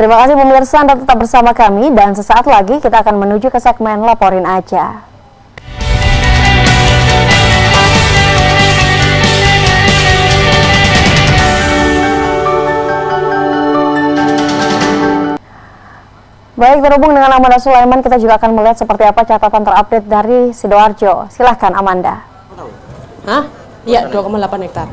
Terima kasih pemirsa, Anda tetap bersama kami dan sesaat lagi kita akan menuju ke segmen Laporin Aja. Baik, terhubung dengan Amanda Sulaiman, kita juga akan melihat seperti apa catatan terupdate dari Sidoarjo. Silahkan Amanda. Hah? Iya, 2,8 hektar.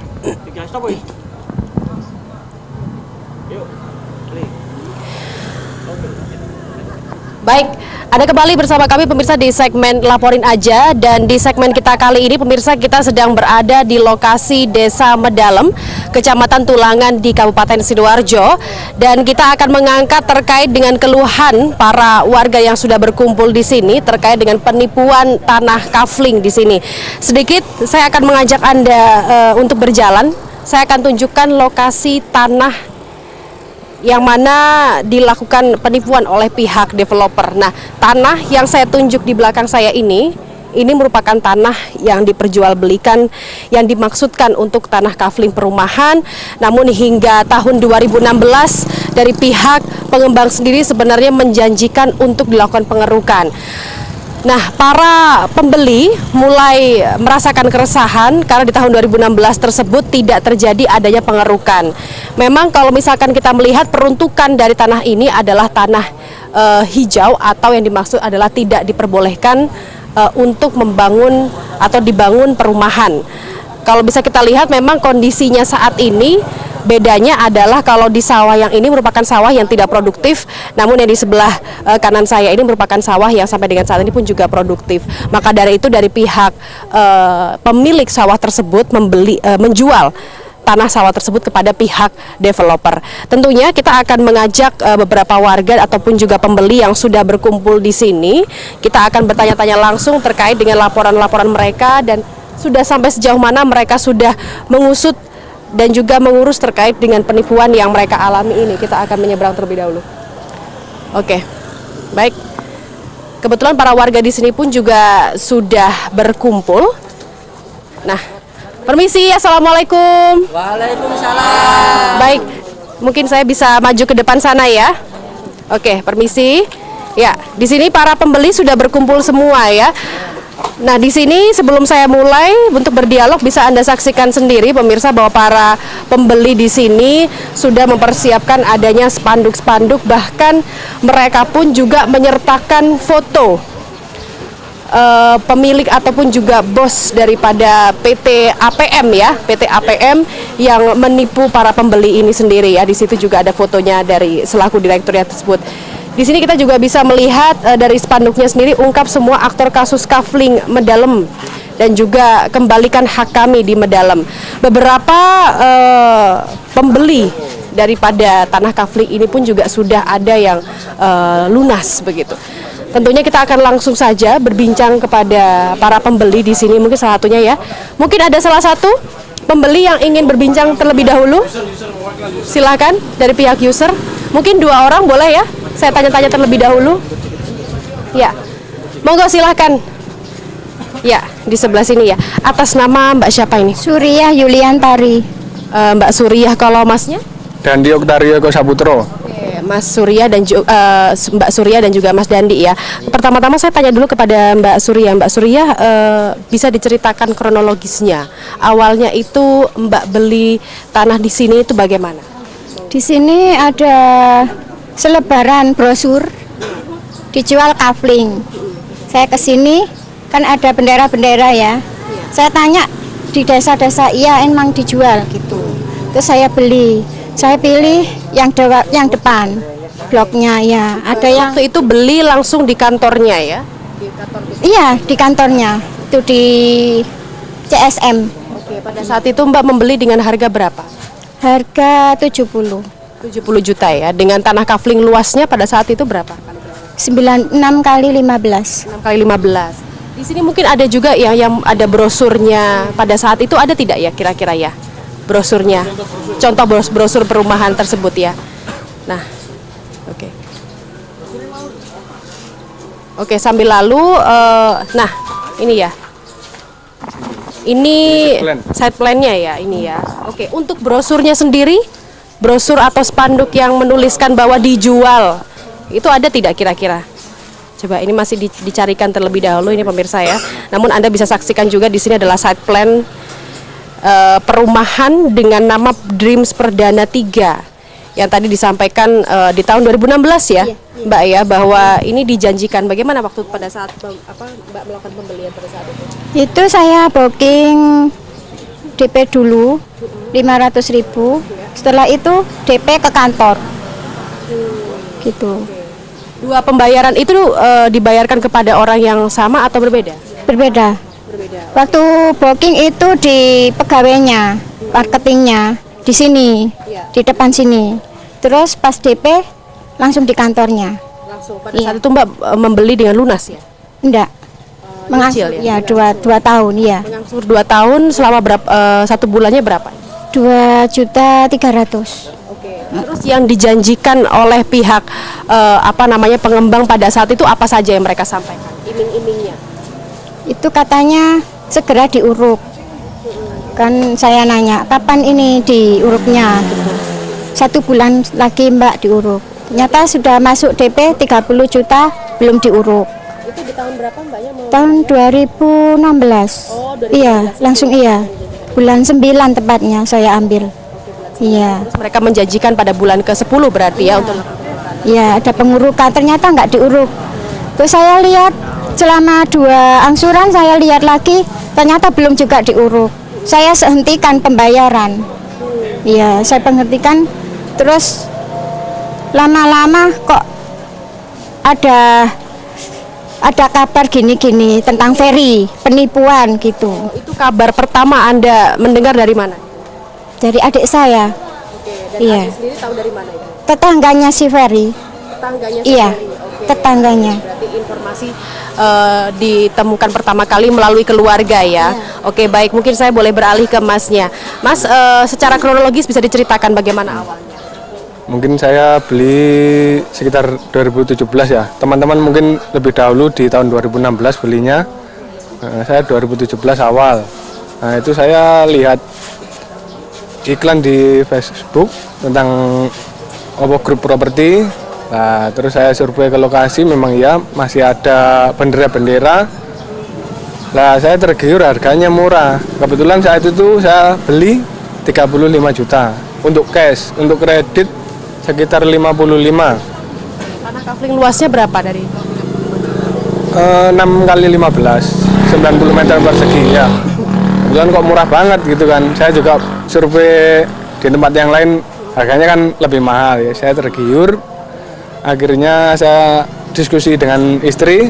Baik, ada kembali bersama kami pemirsa di segmen Laporin Aja, dan di segmen kita kali ini pemirsa kita sedang berada di lokasi Desa Medalem, Kecamatan Tulangan di Kabupaten Sidoarjo, dan kita akan mengangkat terkait dengan keluhan para warga yang sudah berkumpul di sini terkait dengan penipuan tanah kafling di sini. Sedikit saya akan mengajak Anda untuk berjalan. Saya akan tunjukkan lokasi tanah yang mana dilakukan penipuan oleh pihak developer. Nah, tanah yang saya tunjuk di belakang saya ini merupakan tanah yang diperjualbelikan, yang dimaksudkan untuk tanah kafling perumahan. Namun hingga tahun 2016 dari pihak pengembang sendiri sebenarnya menjanjikan untuk dilakukan pengerukan. Nah, para pembeli mulai merasakan keresahan karena di tahun 2016 tersebut tidak terjadi adanya pengerukan. Memang kalau misalkan kita melihat peruntukan dari tanah ini adalah tanah hijau, atau yang dimaksud adalah tidak diperbolehkan untuk membangun atau dibangun perumahan. Kalau bisa kita lihat memang kondisinya saat ini bedanya adalah kalau di sawah yang ini merupakan sawah yang tidak produktif, namun yang di sebelah kanan saya ini merupakan sawah yang sampai dengan saat ini pun juga produktif. Maka dari itu dari pihak pemilik sawah tersebut menjual tanah sawah tersebut kepada pihak developer. Tentunya kita akan mengajak beberapa warga ataupun juga pembeli yang sudah berkumpul di sini. Kita akan bertanya-tanya langsung terkait dengan laporan-laporan mereka dan sudah sampai sejauh mana mereka sudah mengusut dan juga mengurus terkait dengan penipuan yang mereka alami ini. Kita akan menyeberang terlebih dahulu. Oke, baik. Kebetulan para warga di sini pun juga sudah berkumpul. Nah, permisi, assalamualaikum. Waalaikumsalam. Baik, mungkin saya bisa maju ke depan sana ya. Oke, permisi. Ya, di sini para pembeli sudah berkumpul semua ya. Nah, di sini sebelum saya mulai untuk berdialog bisa Anda saksikan sendiri pemirsa bahwa para pembeli di sini sudah mempersiapkan adanya spanduk-spanduk, bahkan mereka pun juga menyertakan foto pemilik ataupun juga bos daripada PT APM ya, PT APM yang menipu para pembeli ini sendiri ya. Di situ juga ada fotonya dari selaku direkturnya tersebut. Di sini kita juga bisa melihat dari spanduknya sendiri, ungkap semua aktor kasus kafling Medalem dan juga kembalikan hak kami di Medalem. Beberapa pembeli daripada tanah kafling ini pun juga sudah ada yang lunas begitu. Tentunya kita akan langsung saja berbincang kepada para pembeli di sini, mungkin salah satunya ya. Mungkin ada salah satu pembeli yang ingin berbincang terlebih dahulu. Silakan dari pihak user. Mungkin 2 orang boleh ya? Saya tanya-tanya terlebih dahulu. Ya, monggo silahkan. Ya, di sebelah sini ya. Atas nama Mbak siapa ini? Suriah Yuliantari. Mbak Suriah, kalau masnya? Dandi Oktario Eko Saputro. Oke, Mas Suriah dan Mbak Suriah dan juga Mas Dandi ya. Pertama-tama saya tanya dulu kepada Mbak Suriah. Mbak Suriah, bisa diceritakan kronologisnya. Awalnya itu Mbak beli tanah di sini itu bagaimana? Di sini ada selebaran brosur dijual kafling. Saya ke sini kan ada bendera-bendera ya. Saya tanya di desa-desa, iya emang dijual gitu. Terus saya beli. Saya pilih yang depan bloknya ya. Ada yang waktu itu beli langsung di kantornya ya? Iya, di kantornya. Itu di CSM. Oke, pada saat itu Mbak membeli dengan harga berapa? Harga 70 juta ya. Dengan tanah kafling luasnya pada saat itu berapa? 6 kali 15. 6 kali 15. Di sini mungkin ada juga yang ada brosurnya. Pada saat itu ada tidak ya kira-kira ya? Brosurnya. Contoh brosur perumahan tersebut ya. Nah, oke. Oke, sambil lalu nah, ini ya. Ini side plan-nya ya, ini ya. Oke, untuk brosurnya sendiri brosur atau spanduk yang menuliskan bahwa dijual. Itu ada tidak kira-kira? Coba ini masih dicarikan terlebih dahulu ini pemirsa ya. Namun Anda bisa saksikan juga di sini adalah site plan perumahan dengan nama Dreams Perdana 3 yang tadi disampaikan di tahun 2016 ya, Mbak ya, bahwa ini dijanjikan. Bagaimana waktu pada saat Mbak melakukan pembelian pada saat itu? Itu saya booking DP dulu 500.000. Setelah itu DP ke kantor. Gitu. Dua pembayaran itu dibayarkan kepada orang yang sama atau berbeda? Berbeda. Waktu booking itu di pegawainya, marketingnya di sini, di depan sini. Terus pas DP langsung di kantornya. Langsung pada saat itu Mbak membeli dengan lunas ya? Enggak. Mengangsur ya, 2 tahun ya. Mengangsur 2 tahun selama berapa? 1 bulannya berapa? 2.300.000. Terus yang dijanjikan oleh pihak pengembang pada saat itu apa saja yang mereka sampaikan? Iming-imingnya? Itu katanya segera diuruk. Kan saya nanya, kapan ini diuruknya? Gitu. 1 bulan lagi Mbak diuruk. Ternyata sudah masuk DP 30 juta belum diuruk. Itu di tahun berapa Mbaknya? Tahun 2016. Oh, 2016. Iya, langsung iya. Bulan 9 tepatnya saya ambil. Iya. Terus mereka menjanjikan pada bulan ke-10 berarti ya untuk iya, ada pengurukan. Ternyata nggak diuruk. Terus saya lihat selama 2 angsuran saya lihat lagi, ternyata belum juga diuruk. Saya hentikan pembayaran. Iya, saya penghentikan. Terus lama-lama kok ada kabar gini-gini tentang ferry, penipuan gitu. Itu kabar pertama Anda mendengar dari mana? Dari adik saya. Dan iya. Anda sendiri tahu dari mana itu? Tetangganya si Ferry. Tetangganya si iya. Ferry. Tetangganya. Berarti informasi ditemukan pertama kali melalui keluarga ya. Oke, baik, mungkin saya boleh beralih ke Masnya. Mas, secara kronologis bisa diceritakan bagaimana awalnya? Mungkin saya beli sekitar 2017 ya. Teman-teman mungkin lebih dahulu di tahun 2016 belinya. Saya 2017 awal. Nah, itu saya lihat iklan di Facebook tentang grup properti. Nah, terus saya survei ke lokasi, memang ya masih ada bendera-bendera. Nah, saya tergiur, harganya murah. Kebetulan saat itu saya beli 35 juta untuk cash, untuk kredit sekitar 55. Tanah kafling luasnya berapa dari? 6 kali 15, 90 meter persegi ya. Kebetulan kok murah banget gitu kan. Saya juga survei di tempat yang lain harganya kan lebih mahal ya. Saya tergiur. Akhirnya saya diskusi dengan istri.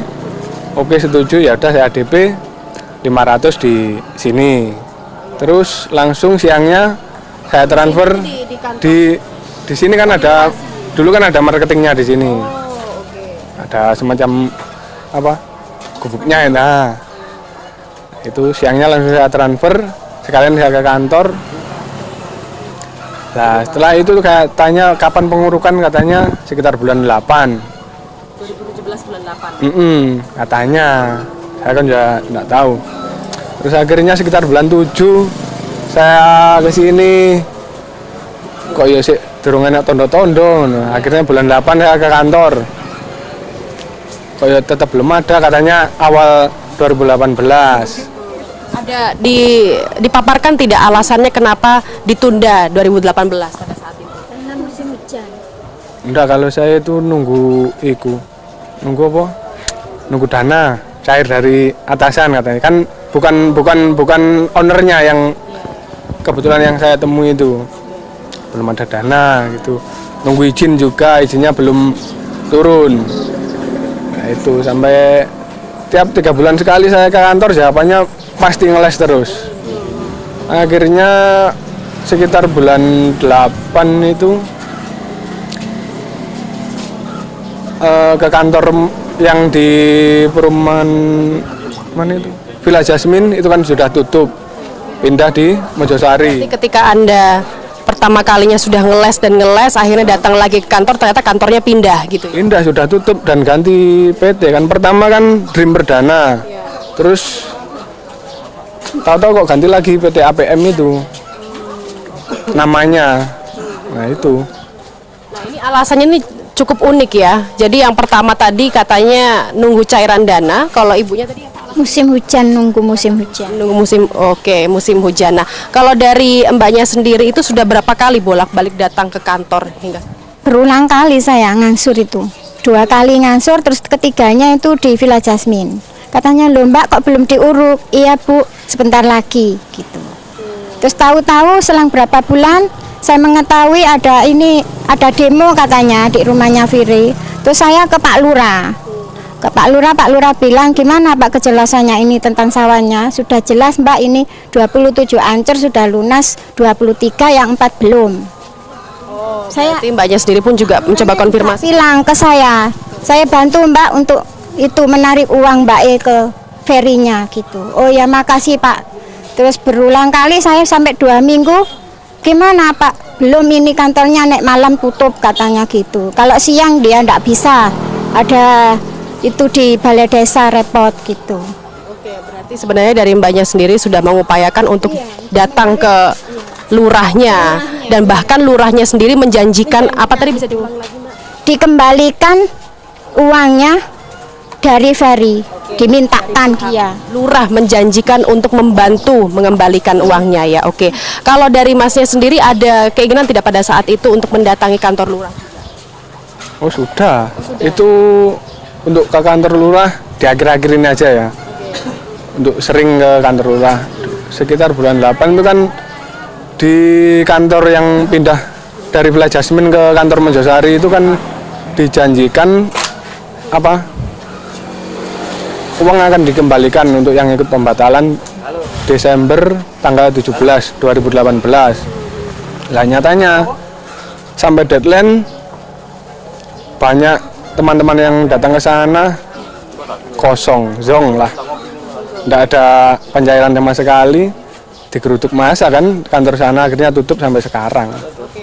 Oke, setuju, ya udah saya DP 500 di sini. Terus langsung siangnya saya transfer di sini kan ada, dulu kan ada marketingnya di sini. Ada semacam gubuknya ya. Nah, itu siangnya langsung saya transfer, sekalian saya ke kantor. Nah, setelah itu kayak tanya kapan pengurukan, katanya sekitar bulan 8. 2017 bulan 8. Katanya. Saya kan juga enggak tahu. Terus akhirnya sekitar bulan 7 saya ke sini. Kok ya sih durung enak tondo-tondo. Nah, akhirnya bulan 8 saya ke kantor. Kok ya tetap belum ada, katanya awal 2018. Ada dipaparkan tidak alasannya kenapa ditunda 2018 pada saat itu? Karena musim hujan. Enggak, kalau saya itu nunggu apa? Nunggu dana cair dari atasan katanya. Kan bukan ownernya yang kebetulan yang saya temui itu. Belum ada dana gitu. Nunggu izin juga, izinnya belum turun. Nah, itu sampai tiap 3 bulan sekali saya ke kantor, jawabannya pasti ngeles terus. Akhirnya sekitar bulan 8 itu ke kantor yang di perumahan mana itu, Villa Jasmine, itu kan sudah tutup, pindah di Mojosari. Jadi ketika Anda pertama kalinya sudah ngeles, akhirnya datang lagi ke kantor, ternyata kantornya pindah gitu ya? Pindah, sudah tutup dan ganti PT kan. Pertama kan Dream Perdana, terus tahu-tahu kok ganti lagi PT APM itu namanya. Nah itu. Nah ini alasannya ini cukup unik ya. Jadi yang pertama tadi katanya nunggu cairan dana, kalau ibunya tadi apa? Musim hujan, nunggu musim hujan. Nunggu musim, oke, musim hujan. Nah kalau dari mbaknya sendiri itu sudah berapa kali bolak-balik datang ke kantor hingga? Berulang kali saya ngansur itu. 2 kali ngansur, terus ketiganya itu di Villa Jasmine. Katanya, loh mbak kok belum diuruk? Iya bu, sebentar lagi gitu. Terus tahu-tahu selang berapa bulan saya mengetahui ada demo katanya di rumahnya Firi. Terus saya ke Pak Lurah. Pak Lurah bilang, gimana Pak kejelasannya ini tentang sawahnya? Sudah jelas Mbak, ini 27 ancur sudah lunas, 23 yang 4 belum. Berarti mbaknya sendiri pun juga mencoba konfirmasi. Bilang ke saya bantu Mbak untuk itu menarik uang Mbak ke ferinya gitu. Oh ya makasih Pak. Terus berulang kali saya sampai 2 minggu, gimana Pak? Belum, ini kantornya nek malam tutup katanya gitu. Kalau siang dia ndak bisa, ada itu di balai desa repot gitu. Oke, berarti sebenarnya dari mbaknya sendiri sudah mengupayakan untuk datang ke lurahnya, dan bahkan lurahnya sendiri menjanjikan apa tadi, bisa diulang lagi Mbak? Dikembalikan uangnya dari Ferry, dimintakan dia. Lurah menjanjikan untuk membantu mengembalikan uangnya ya. Oke. Kalau dari masnya sendiri ada keinginan tidak pada saat itu untuk mendatangi kantor lurah? Oh sudah. Itu untuk ke kantor lurah di akhir-akhir ini aja ya. Untuk sering ke kantor lurah sekitar bulan 8 itu kan di kantor yang pindah dari Villa Jasmine ke kantor Mojosari itu kan dijanjikan apa, uang akan dikembalikan untuk yang ikut pembatalan Desember tanggal 17 2018. Lah nyatanya sampai deadline banyak teman-teman yang datang ke sana kosong, zong lah, tidak ada pencairan sama sekali, digeruduk masa kan kantor sana, akhirnya tutup sampai sekarang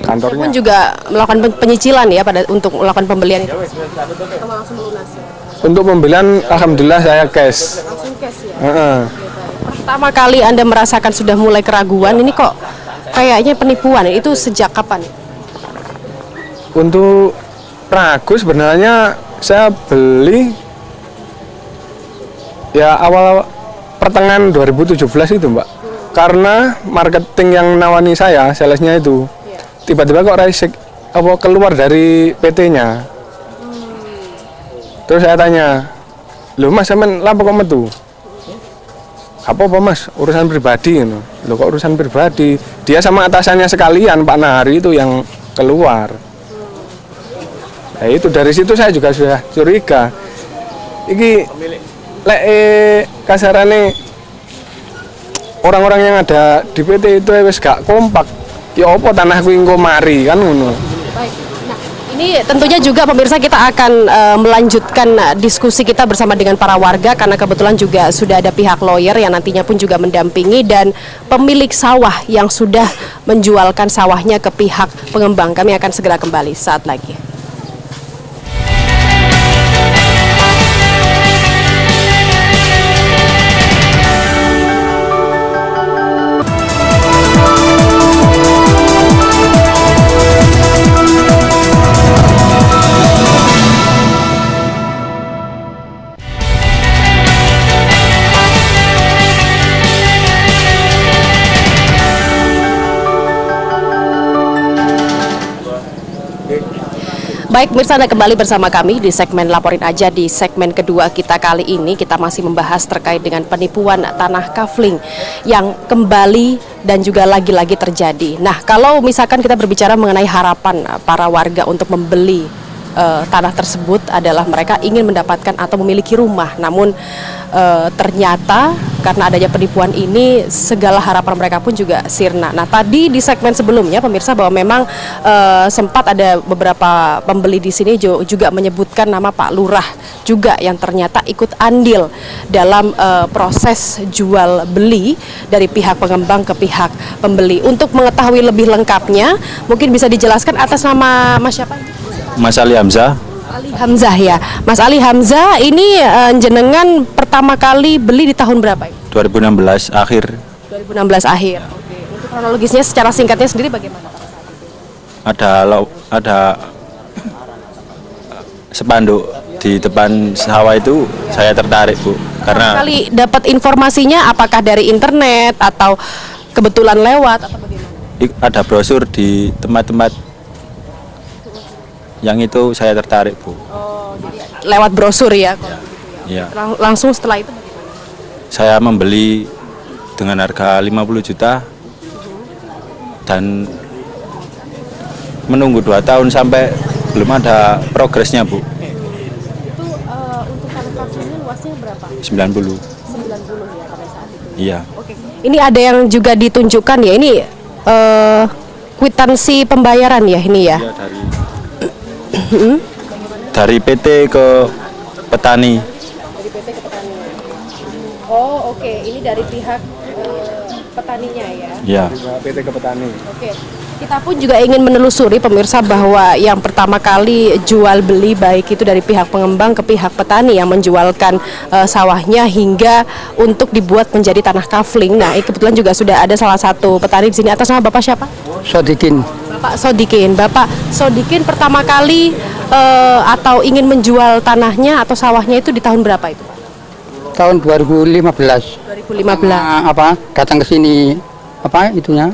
kantornya. Pun juga melakukan penyicilan ya untuk melakukan pembelian itu. Untuk pembelian alhamdulillah saya cash. Langsung cash ya. Pertama kali Anda merasakan sudah mulai keraguan, ini kok kayaknya penipuan, itu sejak kapan? Untuk ragu sebenarnya saya beli ya awal pertengahan 2017 itu Mbak. Karena marketing yang nawani saya, salesnya itu tiba-tiba kok keluar dari PT-nya. Terus saya tanya, loh mas, sampean lapo kok metu? Apa mas, urusan pribadi gitu. Loh kok urusan pribadi? Dia sama atasannya sekalian, Pak Nahari itu yang keluar. Nah itu dari situ saya juga sudah curiga. Iki kasarane orang-orang yang ada di PT itu wis gak kompak. Ya apa tanahku engko mari kan ngono. Baik. Nah, ini tentunya juga pemirsa kita akan melanjutkan diskusi kita bersama dengan para warga, karena kebetulan juga sudah ada pihak lawyer yang nantinya pun juga mendampingi, dan pemilik sawah yang sudah menjualkan sawahnya ke pihak pengembang. Kami akan segera kembali saat lagi. Baik, pemirsa, Anda kembali bersama kami di segmen Laporin Aja. Di segmen kedua kita kali ini, kita masih membahas terkait dengan penipuan tanah kafling yang kembali dan juga lagi-lagi terjadi. Nah, kalau misalkan kita berbicara mengenai harapan para warga untuk membeli tanah tersebut adalah mereka ingin mendapatkan atau memiliki rumah, namun ternyata karena adanya penipuan ini segala harapan mereka pun juga sirna. Nah, tadi di segmen sebelumnya pemirsa bahwa memang sempat ada beberapa pembeli di sini juga menyebutkan nama Pak Lurah juga yang ternyata ikut andil dalam proses jual beli dari pihak pengembang ke pihak pembeli. Untuk mengetahui lebih lengkapnya, mungkin bisa dijelaskan atas nama Mas siapa? Mas Ali Hamzah. Ali Hamzah ya. Mas Ali Hamzah, ini jenengan pertama kali beli di tahun berapa? 2016 akhir. 2016 akhir. Oke. Untuk kronologisnya secara singkatnya sendiri bagaimana Pak? ada spanduk di depan sawah itu, saya tertarik, Bu, karena Kali dapat informasinya apakah dari internet atau kebetulan lewat atau bagaimana? ada brosur di tempat-tempat yang itu saya tertarik, Bu. Lewat brosur ya. Ya, Langsung setelah itu saya membeli dengan harga 50 juta dan menunggu 2 tahun sampai belum ada progresnya, Bu. untuk tanah kaflingnya luasnya berapa? 90. 90 ya pada saat itu. Iya. Oke. Ini ada yang juga ditunjukkan ya, ini kwitansi pembayaran ya ini ya. Iya, dari PT ke petani. Oh oke, ini dari pihak petaninya ya. Ya. PT ke petani. Oke. Kita pun juga ingin menelusuri pemirsa bahwa yang pertama kali jual beli baik itu dari pihak pengembang ke pihak petani yang menjualkan sawahnya hingga untuk dibuat menjadi tanah kafling. Nah, kebetulan juga sudah ada salah satu petani di sini. Atas nama Bapak siapa? Sodikin. Bapak Sodikin. Bapak Sodikin pertama kali atau ingin menjual tanahnya atau sawahnya itu di tahun berapa itu, Pak? Tahun 2015. 2015. Datang ke sini itunya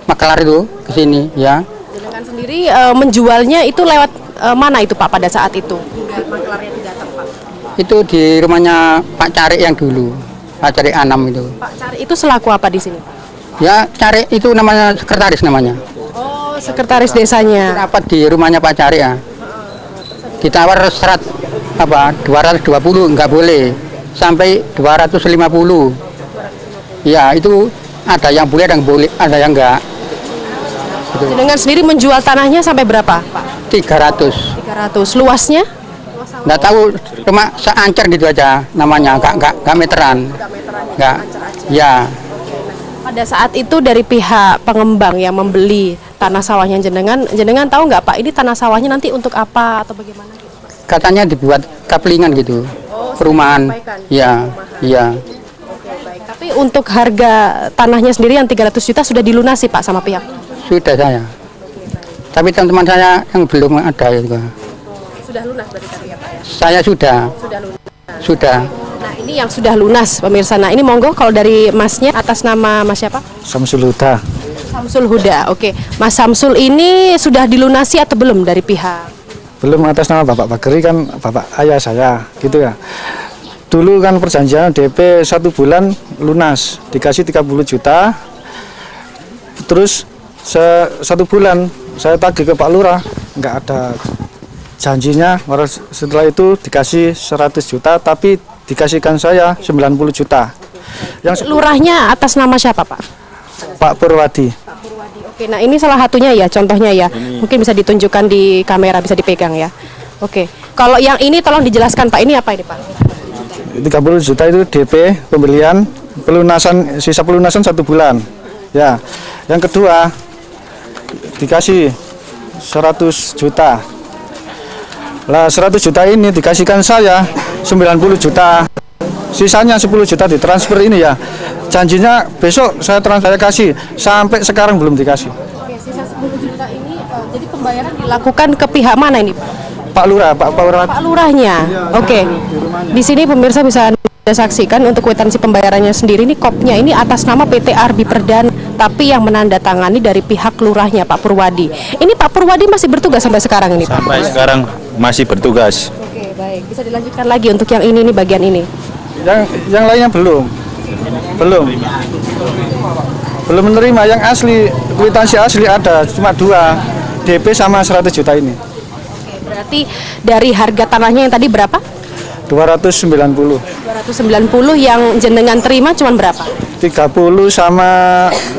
Makalar itu ke sini ya. Dengan sendiri menjualnya itu lewat mana itu Pak pada saat itu? Hingga makelarnya datang Pak. Itu di rumahnya Pak Cari yang dulu. Pak Cari Anam itu. Pak Cari itu selaku apa di sini Pak? Ya, Cari itu namanya sekretaris namanya. Oh, sekretaris desanya. Rapat di rumahnya Pak Cari ya. Ditawar serat 220 nggak boleh. Sampai 250. Ya, itu ada yang boleh, ada yang boleh, ada yang enggak. Dengan sendiri menjual tanahnya sampai berapa, Pak? 300. 300. Luasnya? Nggak tahu, cuma seancer gitu aja namanya, nggak meteran. Nggak, ya. Pada saat itu dari pihak pengembang yang membeli tanah sawahnya jenengan tahu nggak Pak, ini tanah sawahnya nanti untuk apa atau bagaimana? Katanya dibuat kaplingan gitu, perumahan. Ya, iya. Oke, baik. Tapi untuk harga tanahnya sendiri yang 300 juta sudah dilunasi Pak sama pihak? Sudah saya. Tapi teman-teman saya yang belum ada juga. Sudah lunas berarti tadi ya Pak ya? Saya sudah. Sudah lunas. Sudah. Nah ini yang sudah lunas pemirsa. Nah ini monggo kalau dari Masnya atas nama Mas siapa? Samsul Huda. Samsul Huda. Oke, Mas Samsul ini sudah dilunasi atau belum dari pihak? Belum, atas nama Bapak Bageri, kan Bapak ayah saya gitu ya. Dulu kan perjanjian DP 1 bulan lunas, dikasih 30 juta. Terus 1 bulan saya tagih ke Pak Lurah, nggak ada janjinya. Setelah itu dikasih 100 juta, tapi dikasihkan saya 90 juta. Yang Lurahnya atas nama siapa Pak? Pak Purwadi. Oke, nah ini salah satunya ya, contohnya ya. Mungkin bisa ditunjukkan di kamera, bisa dipegang ya. Oke, kalau yang ini tolong dijelaskan Pak, ini apa ini Pak? 30 juta itu DP pembelian, pelunasan, sisa pelunasan 1 bulan. Ya, yang kedua dikasih 100 juta. Lah 100 juta ini dikasihkan saya 90 juta. Sisanya 10 juta ditransfer ini ya. Janjinya besok saya kasih, sampai sekarang belum dikasih. Oke, sisa 10 juta ini jadi pembayaran dilakukan ke pihak mana ini Pak? Pak Lurah, Pak Lurahnya. Oke. Di sini pemirsa bisa saksikan untuk kwitansi pembayarannya sendiri, ini kopnya ini atas nama PT Arbi Perdana, tapi yang menandatangani dari pihak lurahnya Pak Purwadi. Ini Pak Purwadi masih bertugas sampai sekarang ini Pak? Sampai sekarang masih bertugas. Oke, baik. Bisa dilanjutkan lagi untuk yang ini nih, bagian ini. Yang lainnya belum menerima. Yang asli, kwitansi asli ada cuma 2, DP sama 100 juta ini. Oke, berarti dari harga tanahnya yang tadi berapa? 290. 290 yang jenengan terima cuma berapa? 30 sama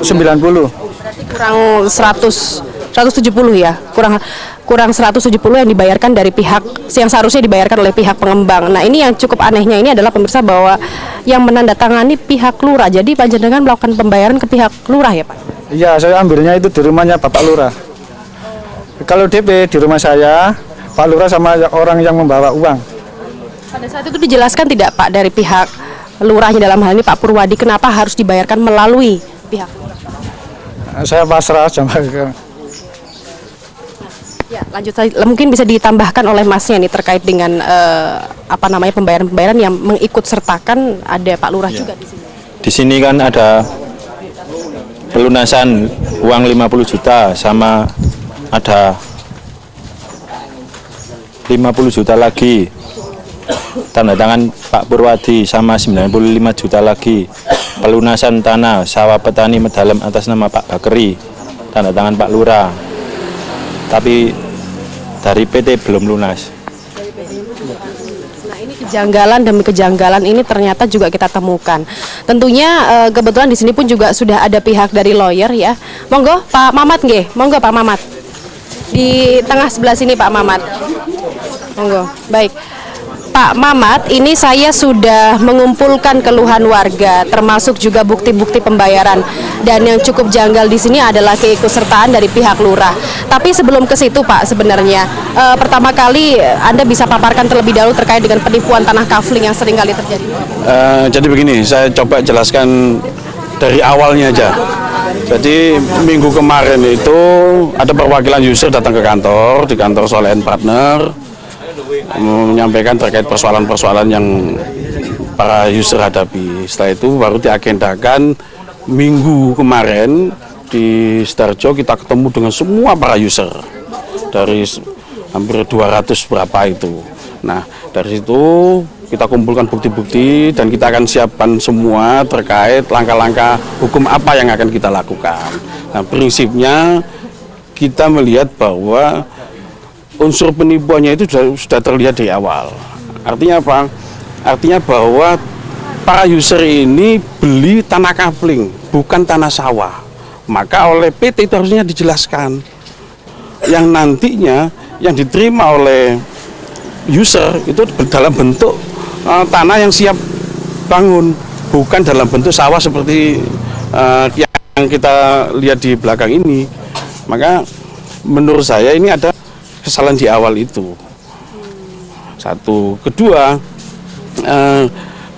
90. Berarti kurang 170 ya. Kurang 170 yang dibayarkan dari pihak yang seharusnya dibayarkan oleh pihak pengembang. Nah, ini yang cukup anehnya ini adalah pemirsa bahwa yang menandatangani pihak lurah. Jadi panjenengan melakukan pembayaran ke pihak lurah ya, Pak? Iya, saya ambilnya itu di rumahnya Bapak Lurah. Kalau DP di rumah saya, Pak Lurah sama orang yang membawa uang. Pada saat itu dijelaskan tidak Pak dari pihak lurahnya dalam hal ini Pak Purwadi kenapa harus dibayarkan melalui pihak lurah? Saya pasrah sama Ya, lanjut saja. Mungkin bisa ditambahkan oleh Masnya nih terkait dengan pembayaran-pembayaran yang mengikut sertakan, ada Pak Lurah juga di sini. Di sini kan ada pelunasan uang 50 juta sama ada 50 juta lagi. Tanda tangan Pak Purwadi sama 95 juta lagi. Pelunasan tanah sawah petani Medalem atas nama Pak Bakri. Tanda tangan Pak Lurah. Tapi dari PT belum lunas. Nah, ini kejanggalan demi kejanggalan ini ternyata juga kita temukan. Tentunya kebetulan di sini pun juga sudah ada pihak dari lawyer ya. Monggo Pak Mamat nggih, monggo Pak Mamat. Di tengah sebelah sini Pak Mamat. Monggo. Baik. Pak Mamat, ini saya sudah mengumpulkan keluhan warga, termasuk juga bukti-bukti pembayaran. Dan yang cukup janggal di sini adalah keikutsertaan dari pihak lurah. Tapi sebelum ke situ Pak, sebenarnya pertama kali Anda bisa paparkan terlebih dahulu terkait dengan penipuan tanah kafling yang sering kali terjadi. Jadi begini, saya coba jelaskan dari awalnya aja. Jadi minggu kemarin itu ada perwakilan user datang ke kantor, di kantor Solehan Partner, menyampaikan terkait persoalan-persoalan yang para user hadapi. Setelah itu baru diagendakan minggu kemarin di Sidoarjo kita ketemu dengan semua para user dari hampir 200 berapa itu. Nah, dari situ kita kumpulkan bukti-bukti dan kita akan siapkan semua terkait langkah-langkah hukum apa yang akan kita lakukan. Nah, prinsipnya kita melihat bahwa unsur penipuannya itu sudah terlihat dari awal. Artinya apa? Artinya bahwa para user ini beli tanah kafling, bukan tanah sawah. Maka oleh PT itu harusnya dijelaskan. Yang nantinya yang diterima oleh user itu dalam bentuk tanah yang siap bangun, bukan dalam bentuk sawah seperti yang kita lihat di belakang ini. Maka menurut saya ini ada kesalahan di awal itu. Satu, kedua,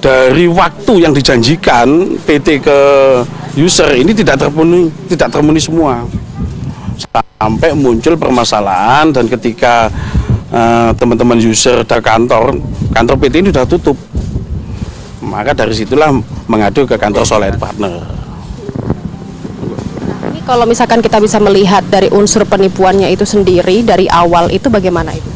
dari waktu yang dijanjikan PT ke user ini tidak terpenuhi semua. Sampai muncul permasalahan dan ketika teman-teman user dari kantor PT ini sudah tutup. Maka dari situlah mengadu ke kantor Solehan Partner. Kalau misalkan kita bisa melihat dari unsur penipuannya itu sendiri dari awal itu bagaimana itu?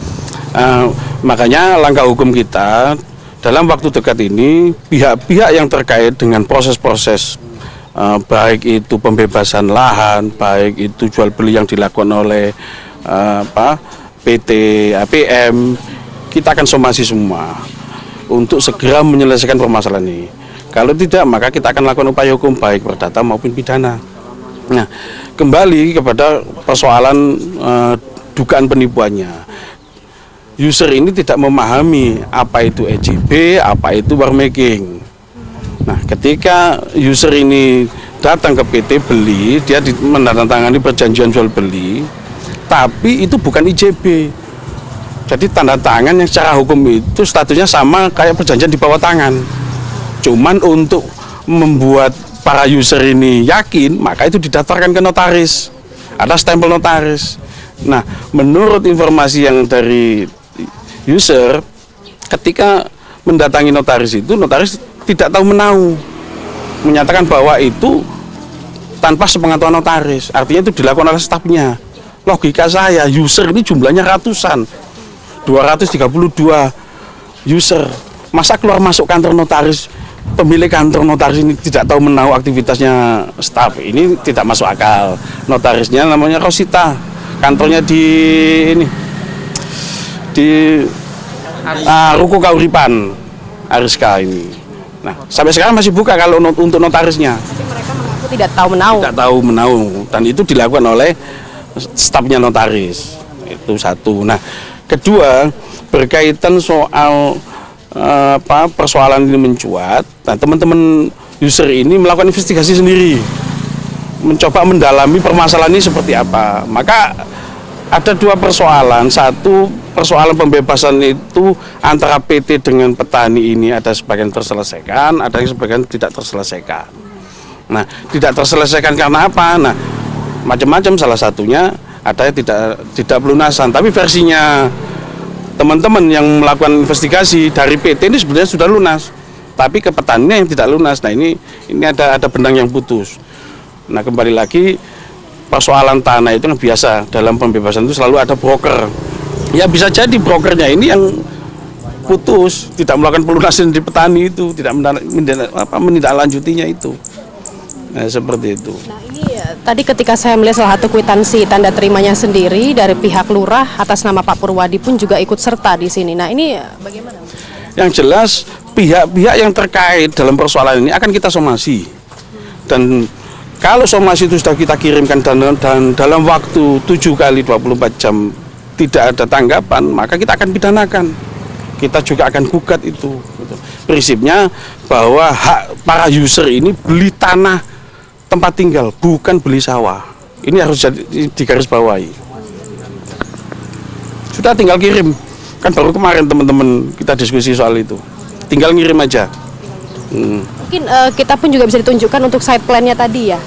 Makanya langkah hukum kita dalam waktu dekat ini pihak-pihak yang terkait dengan proses-proses baik itu pembebasan lahan, baik itu jual beli yang dilakukan oleh PT APM, kita akan somasi semua untuk segera menyelesaikan permasalahan ini. Kalau tidak, maka kita akan lakukan upaya hukum baik perdata maupun pidana. Nah, kembali kepada persoalan dugaan penipuannya. User ini tidak memahami apa itu EJB, apa itu war making. Nah, ketika user ini datang ke PT beli, dia menandatangani perjanjian jual beli, tapi itu bukan IJB. Jadi tanda tangan yang secara hukum itu statusnya sama kayak perjanjian di bawah tangan. Cuman untuk membuat para user ini yakin, maka itu didaftarkan ke notaris. Ada stempel notaris. Nah, menurut informasi yang dari user, ketika mendatangi notaris itu, notaris tidak tahu menahu, menyatakan bahwa itu tanpa sepengetahuan notaris. Artinya itu dilakukan oleh stafnya. Logika saya, user ini jumlahnya ratusan, 232 user. Masa keluar masuk kantor notaris, pemilik kantor notaris ini tidak tahu menahu aktivitasnya staf, ini tidak masuk akal. Notarisnya namanya Rosita, kantornya di Ruko Kauripan Ariska ini. Nah, sampai sekarang masih buka kalau untuk notarisnya. Tapi mereka mengaku tidak tahu menahu. Tidak tahu menahu, dan itu dilakukan oleh stafnya notaris. Itu satu. Nah, kedua, berkaitan soal persoalan ini mencuat. Nah, teman-teman user ini melakukan investigasi sendiri, mencoba mendalami permasalahan ini seperti apa. Maka ada dua persoalan. Satu, persoalan pembebasan itu antara PT dengan petani ini ada sebagian terselesaikan, ada yang sebagian tidak terselesaikan. Nah, tidak terselesaikan karena apa? Nah, macam-macam, salah satunya ada yang tidak pelunasan. Tapi versinya teman-teman yang melakukan investigasi dari PT ini sebenarnya sudah lunas, tapi ke petaninya yang tidak lunas. Nah ini ada benang yang putus. Nah kembali lagi persoalan tanah itu yang biasa dalam pembebasan itu selalu ada broker. Ya bisa jadi brokernya ini yang putus, tidak melakukan pelunasan di petani itu, tidak menindaklanjutinya itu. Nah seperti itu. Nah ini tadi ketika saya melihat salah satu kwitansi tanda terimanya sendiri dari pihak lurah atas nama Pak Purwadi pun juga ikut serta di sini. Nah ini bagaimana? Yang jelas pihak-pihak yang terkait dalam persoalan ini akan kita somasi. Dan kalau somasi itu sudah kita kirimkan dan dalam waktu 7 kali 24 jam tidak ada tanggapan, maka kita akan pidanakan. Kita juga akan gugat itu. Prinsipnya bahwa hak para user ini beli tanah tempat tinggal, bukan beli sawah. Ini harus digarisbawahi. Sudah tinggal kirim. Kan baru kemarin teman-teman kita diskusi soal itu. Tinggal ngirim aja. Mungkin kita pun juga bisa ditunjukkan untuk site plan-nya tadi ya.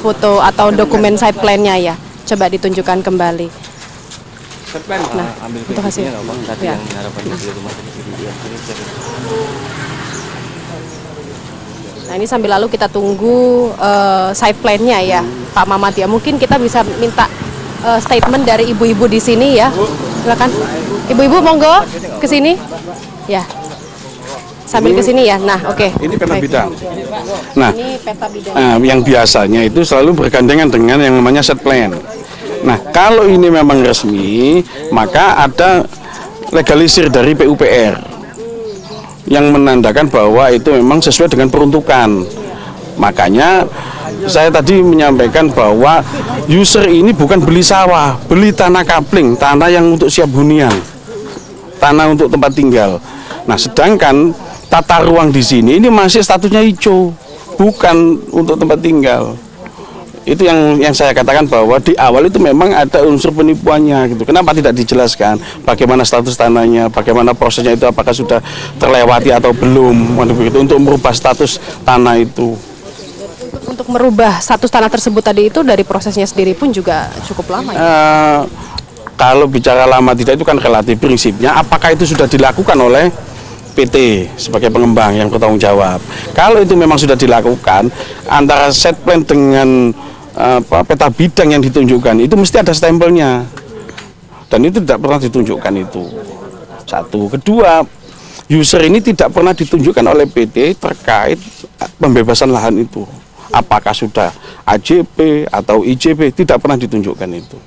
Foto atau dokumen site plan-nya ya. Coba ditunjukkan kembali. Nah, untuk hasilnya ya. Nah ini sambil lalu kita tunggu site plan-nya ya Pak Mamat ya. Mungkin kita bisa minta statement dari ibu-ibu di sini ya. Silakan. Ibu-ibu monggo ke sini. Ya. Sambil ke sini ya. Nah, oke. Ini peta bidang. Nah, ini peta bidang. yang biasanya itu selalu bergandengan dengan yang namanya set plan. Nah, kalau ini memang resmi, maka ada legalisir dari PUPR yang menandakan bahwa itu memang sesuai dengan peruntukan. Makanya saya tadi menyampaikan bahwa user ini bukan beli sawah, beli tanah kapling, tanah yang untuk siap hunian, tanah untuk tempat tinggal. Nah, sedangkan tata ruang di sini ini masih statusnya hijau, bukan untuk tempat tinggal. Itu yang saya katakan bahwa di awal itu memang ada unsur penipuannya gitu. Kenapa tidak dijelaskan bagaimana status tanahnya, bagaimana prosesnya itu, apakah sudah terlewati atau belum, untuk merubah status tanah itu. Untuk merubah status tanah tersebut tadi itu dari prosesnya sendiri pun juga cukup lama ya? Kalau bicara lama tidak itu kan relatif, prinsipnya apakah itu sudah dilakukan oleh PT sebagai pengembang yang bertanggung jawab. Kalau itu memang sudah dilakukan, antara set plan dengan peta bidang yang ditunjukkan itu mesti ada stempelnya, dan itu tidak pernah ditunjukkan itu. Satu, kedua, user ini tidak pernah ditunjukkan oleh PT terkait pembebasan lahan itu, apakah sudah AJP atau IJP, tidak pernah ditunjukkan itu.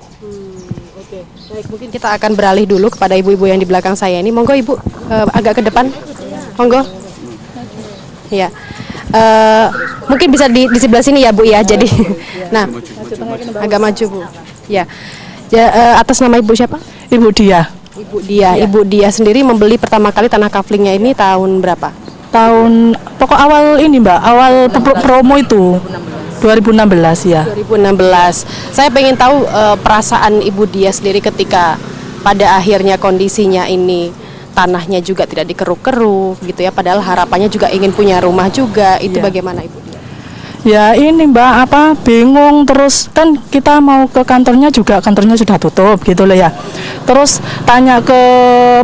Oke. Baik, mungkin kita akan beralih dulu kepada ibu-ibu yang di belakang saya ini. Monggo ibu, agak ke depan, monggo. Ya. Mungkin bisa di sebelah sini ya Bu ya. Jadi, nah, agak maju Bu. Ya, atas nama ibu siapa? Ibu Dia. Ibu Dia. Ibu Dia sendiri membeli pertama kali tanah kaflingnya ini tahun berapa? Tahun pokok awal ini Mbak, awal promo itu 2016 ya. 2016. Saya pengen tahu perasaan Ibu Dia sendiri ketika pada akhirnya kondisinya ini tanahnya juga tidak dikeruk-keruk gitu ya, padahal harapannya juga ingin punya rumah juga. Itu bagaimana Ibu? Ya ini Mbak, bingung, terus kan kita mau ke kantornya juga, kantornya sudah tutup gitu loh ya. Terus tanya ke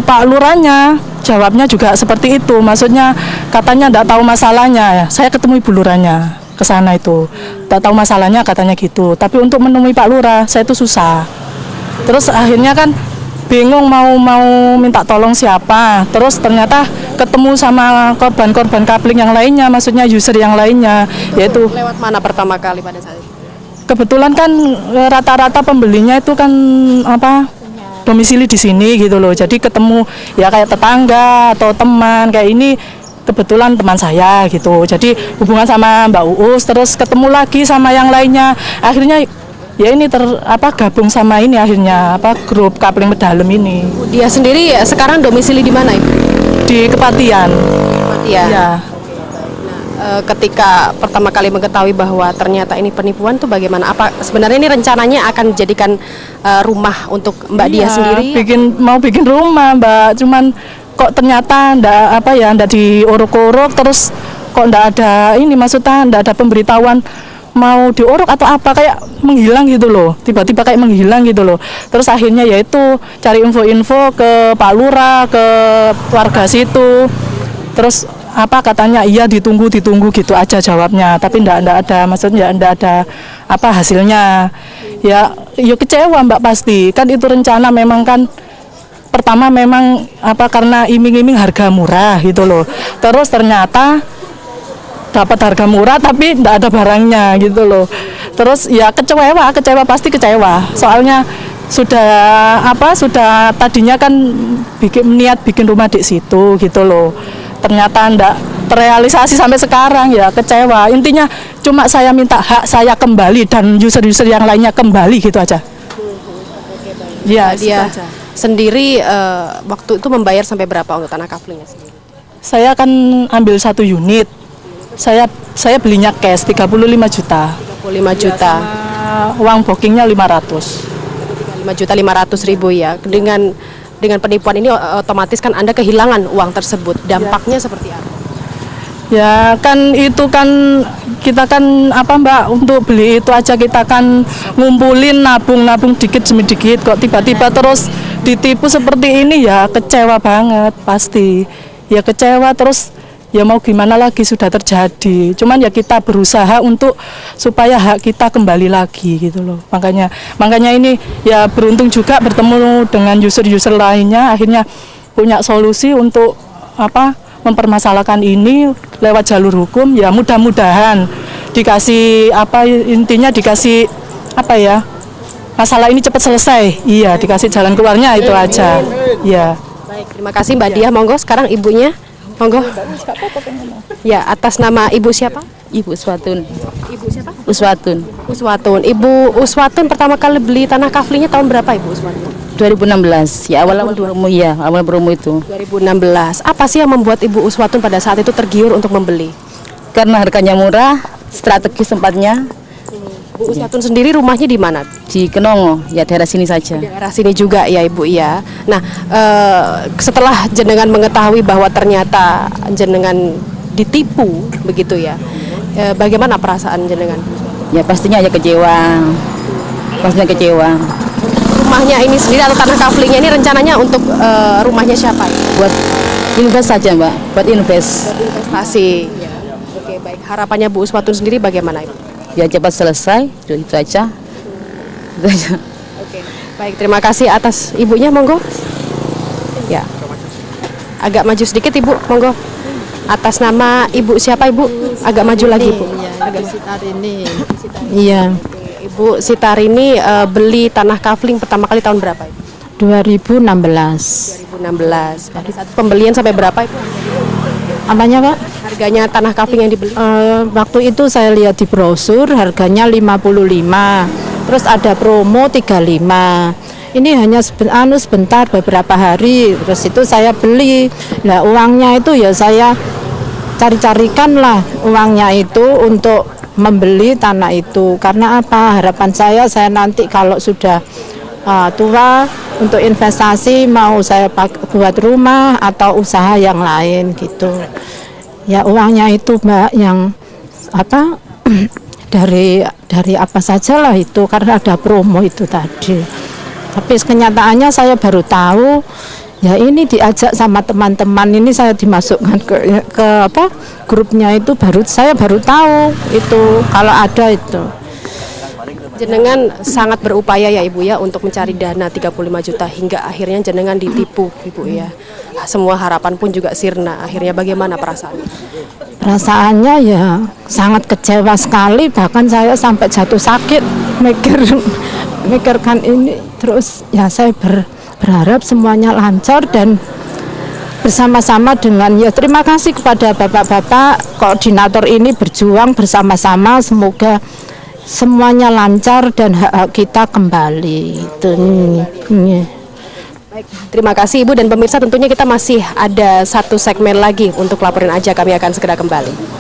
Pak Lurahnya, jawabnya juga seperti itu, maksudnya katanya enggak tahu masalahnya. Saya ketemu Ibu Lurahnya ke sana itu, enggak tahu masalahnya katanya gitu. Tapi untuk menemui Pak Lurah saya itu susah. Terus akhirnya kan bingung mau minta tolong siapa. Terus ternyata ketemu sama korban-korban kapling yang lainnya, maksudnya user yang lainnya. Yaitu lewat mana pertama kali pada saat itu? Kebetulan kan rata-rata pembelinya itu kan domisili di sini gitu loh. Jadi ketemu ya kayak tetangga atau teman kayak ini, kebetulan teman saya gitu. Jadi hubungan sama Mbak Uus, terus ketemu lagi sama yang lainnya. Akhirnya ya ini gabung sama ini akhirnya grup Kapling Medalem ini. Dia sendiri sekarang domisili di mana Ibu? Di Kepatian. Kepatian. Ya. Nah, ketika pertama kali mengetahui bahwa ternyata ini penipuan tuh bagaimana? Apa sebenarnya ini rencananya akan dijadikan rumah untuk Mbak Dia sendiri? Mau bikin rumah Mbak, cuman kok ternyata ndak diuruk-uruk, terus kok ndak ada ini, maksudnya ndak ada pemberitahuan mau diuruk atau apa, kayak menghilang gitu loh, tiba-tiba kayak menghilang gitu loh. Terus akhirnya yaitu cari info-info ke Pak Lurah, ke warga situ, terus apa katanya iya ditunggu gitu aja jawabnya, tapi ndak ada, maksudnya ndak ada apa hasilnya. Ya kecewa Mbak, pasti kan itu rencana memang kan pertama memang apa karena iming-iming harga murah gitu loh, terus ternyata dapat harga murah tapi ndak ada barangnya gitu loh. Terus ya kecewa pasti kecewa, soalnya sudah tadinya kan niat bikin rumah di situ gitu loh, ternyata ndak terrealisasi sampai sekarang, ya kecewa. Intinya cuma saya minta hak saya kembali dan user-user yang lainnya kembali gitu aja. Ya, dia sendiri waktu itu membayar sampai berapa untuk tanah kaflingnya sendiri? Saya akan ambil 1 unit. Saya belinya cash 35 juta. 35 juta. Uang bookingnya 500. 5.500.000 ya. Dengan penipuan ini otomatis kan Anda kehilangan uang tersebut. Dampaknya seperti apa? Ya kan itu kan kita kan apa Mbak, untuk beli itu aja kita kan ngumpulin nabung dikit demi dikit, kok tiba-tiba terus ditipu seperti ini, ya kecewa banget pasti. Ya kecewa, terus ya mau gimana lagi, sudah terjadi. Cuman ya kita berusaha untuk supaya hak kita kembali lagi gitu loh. Makanya ini ya beruntung juga bertemu dengan user-user lainnya, akhirnya punya solusi untuk apa mempermasalahkan ini lewat jalur hukum. Ya mudah-mudahan dikasih apa, intinya dikasih apa ya, masalah ini cepat selesai. Iya, dikasih jalan keluarnya itu aja. Iya. Baik, terima kasih Mbak Diah. Monggo sekarang ibunya. Monggo. Ya, atas nama Ibu siapa? Ibu Uswatun. Ibu siapa? Uswatun. Uswatun. Ibu Uswatun pertama kali beli tanah kaflingnya tahun berapa Ibu Uswatun? 2016. Ya awal promo, ya awal promo itu. 2016. Apa sih yang membuat Ibu Uswatun pada saat itu tergiur untuk membeli? Karena harganya murah, strategis tempatnya. Bu Uswatun sendiri rumahnya di mana? Di Kenongo, ya daerah sini saja. Daerah sini juga ya Ibu ya. Nah, setelah jenengan mengetahui bahwa ternyata jenengan ditipu begitu ya, bagaimana perasaan jenengan? Ya pastinya ya kecewa, pastinya kecewa. Rumahnya ini sendiri atau tanah kaflingnya ini rencananya untuk rumahnya siapa? Buat invest saja Mbak, buat invest. Buat investasi. Ya. Oke baik. Harapannya Bu Uswatun sendiri bagaimana Ibu? Ya cepat selesai, itu aja. Itu aja. Oke, baik, terima kasih atas ibunya, monggo. Ya, agak maju sedikit Ibu, monggo. Atas nama Ibu siapa Ibu? Agak maju lagi Bu. Ibu Sitarini. Iya. Ibu Sitarini beli tanah kafling pertama kali tahun berapa Ibu? 2016. 2016. Pada saat pembelian sampai berapa Ibu? Apanya Pak? Harganya tanah kafling yang dibeli? Waktu itu saya lihat di brosur harganya 55. Terus ada promo 35. Ini hanya sebentar beberapa hari. Terus itu saya beli. Nah uangnya itu ya saya cari-carikan lah uangnya itu untuk membeli tanah itu. Karena apa? Harapan saya nanti kalau sudah tua untuk investasi mau saya buat rumah atau usaha yang lain gitu. Ya uangnya itu Mbak yang apa dari apa saja lah itu karena ada promo itu tadi. Tapi kenyataannya saya baru tahu ya ini diajak sama teman-teman ini, saya dimasukkan ke apa grupnya itu, saya baru tahu itu kalau ada itu. Jenengan sangat berupaya ya Ibu ya untuk mencari dana 35 juta hingga akhirnya jenengan ditipu Ibu ya. Semua harapan pun juga sirna. Akhirnya bagaimana perasaannya? Perasaannya ya sangat kecewa sekali, bahkan saya sampai jatuh sakit mikirkan ini. Terus ya saya berharap semuanya lancar dan bersama-sama dengan ya terima kasih kepada bapak-bapak koordinator ini berjuang bersama-sama, semoga semuanya lancar dan hak kita kembali. Baik, terima kasih Ibu dan pemirsa, tentunya kita masih ada satu segmen lagi untuk laporin aja, kami akan segera kembali.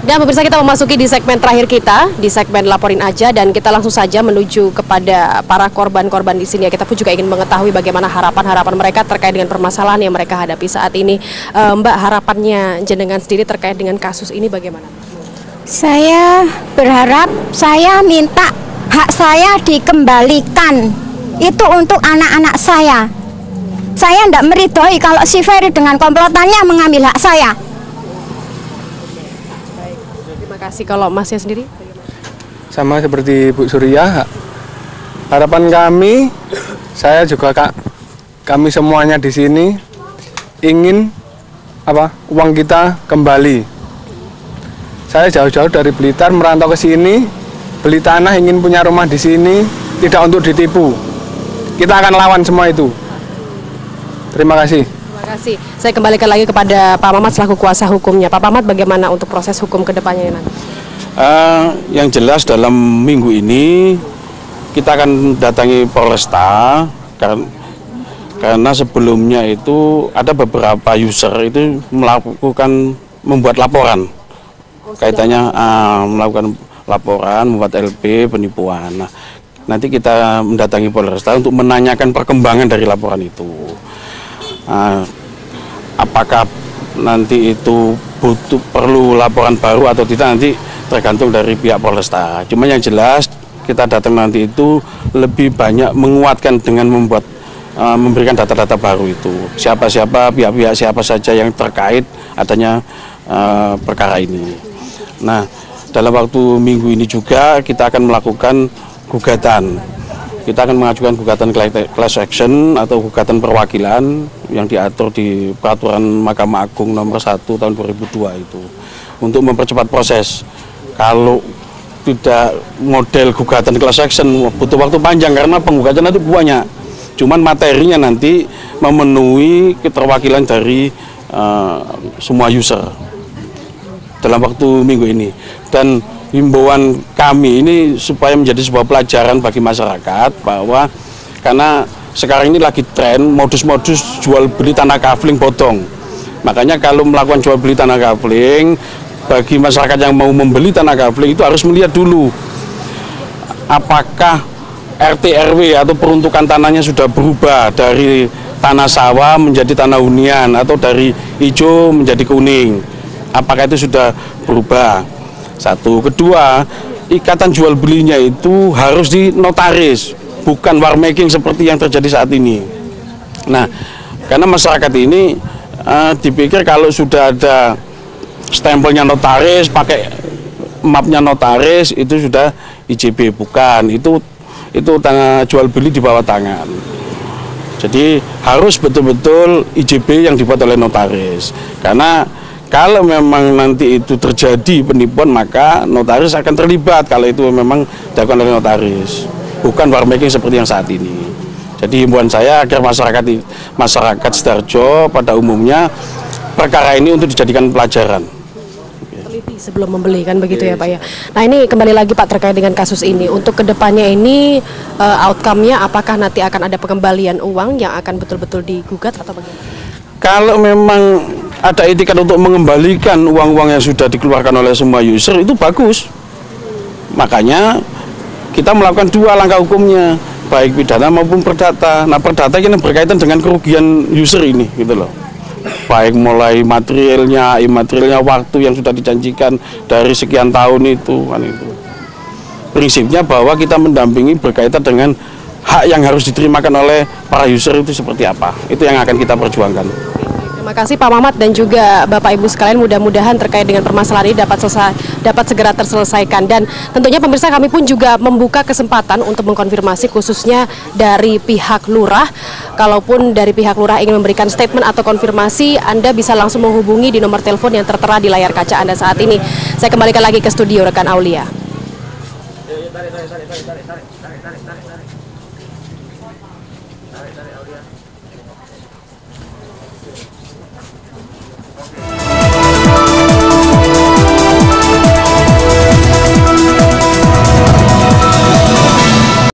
Dan pemirsa, kita memasuki di segmen terakhir kita, di segmen Laporin Aja, dan kita langsung saja menuju kepada para korban-korban di sini. Kita pun juga ingin mengetahui bagaimana harapan-harapan mereka terkait dengan permasalahan yang mereka hadapi saat ini. Mbak, harapannya jenengan sendiri terkait dengan kasus ini bagaimana? Saya berharap, saya minta hak saya dikembalikan. Itu untuk anak-anak saya. Saya tidak meridhoi kalau si Ferry dengan komplotannya mengambil hak saya. Terima kasih. Kalau Masnya sendiri? Sama seperti Bu Surya, harapan kami, saya juga kami semuanya di sini ingin uang kita kembali. Saya jauh-jauh dari Blitar merantau ke sini, beli tanah, ingin punya rumah di sini, tidak untuk ditipu. Kita akan lawan semua itu. Terima kasih. Terima kasih. Saya kembalikan lagi kepada Pak Mamat selaku kuasa hukumnya. Pak Mamat, bagaimana untuk proses hukum ke depannya nanti? Yang jelas dalam minggu ini kita akan datangi Polresta karena sebelumnya itu ada beberapa user itu membuat laporan kaitannya melakukan laporan, membuat LP penipuan. Nah, nanti kita mendatangi Polresta untuk menanyakan perkembangan dari laporan itu. Apakah nanti itu perlu laporan baru atau tidak, nanti tergantung dari pihak Polresta. Cuma yang jelas kita datang nanti itu lebih banyak menguatkan dengan memberikan data-data baru itu. Siapa-siapa, pihak-pihak siapa saja yang terkait adanya perkara ini. Nah, dalam waktu minggu ini juga kita akan melakukan gugatan. Kita akan mengajukan gugatan class action atau gugatan perwakilan yang diatur di Peraturan Mahkamah Agung nomor 1 tahun 2002 itu untuk mempercepat proses. Kalau tidak model gugatan class action butuh waktu panjang karena penggugatan nanti banyak. Cuman materinya nanti memenuhi keterwakilan dari semua user dalam waktu minggu ini. Dan himbauan kami ini supaya menjadi sebuah pelajaran bagi masyarakat bahwa karena sekarang ini lagi tren modus-modus jual beli tanah kafling bodong. Makanya kalau melakukan jual beli tanah kafling, bagi masyarakat yang mau membeli tanah kafling itu harus melihat dulu apakah RT RW atau peruntukan tanahnya sudah berubah dari tanah sawah menjadi tanah hunian atau dari hijau menjadi kuning. Apakah itu sudah berubah? Satu. Kedua, ikatan jual belinya itu harus di notaris, bukan war making seperti yang terjadi saat ini. Nah, karena masyarakat ini dipikir kalau sudah ada stempelnya notaris, pakai mapnya notaris, itu sudah IJB. Bukan, itu jual beli di bawah tangan. Jadi harus betul-betul IJB yang dibuat oleh notaris. Karena kalau memang nanti itu terjadi penipuan, maka notaris akan terlibat kalau itu memang dilakukan oleh notaris, bukan war making seperti yang saat ini. Jadi himbauan saya agar masyarakat Sidoarjo pada umumnya perkara ini untuk dijadikan pelajaran. Teliti sebelum membeli, kan begitu ya Pak ya. Nah, ini kembali lagi Pak terkait dengan kasus ini. Untuk kedepannya ini outcome-nya apakah nanti akan ada pengembalian uang yang akan betul-betul digugat atau bagaimana? Kalau memang ada etikat untuk mengembalikan uang-uang yang sudah dikeluarkan oleh semua user, itu bagus. Makanya kita melakukan dua langkah hukumnya, baik pidana maupun perdata. Nah, perdata ini berkaitan dengan kerugian user ini, gitu loh. Baik mulai materialnya, imaterialnya, waktu yang sudah dijanjikan dari sekian tahun itu, kan itu. Prinsipnya bahwa kita mendampingi berkaitan dengan hak yang harus diterimakan oleh para user itu seperti apa. Itu yang akan kita perjuangkan. Terima kasih Pak Mamat dan juga Bapak Ibu sekalian, mudah-mudahan terkait dengan permasalahan ini dapat segera terselesaikan. Dan tentunya pemirsa, kami pun juga membuka kesempatan untuk mengkonfirmasi khususnya dari pihak lurah. Kalaupun dari pihak lurah ingin memberikan statement atau konfirmasi, Anda bisa langsung menghubungi di nomor telepon yang tertera di layar kaca Anda saat ini. Saya kembalikan lagi ke studio rekan Aulia.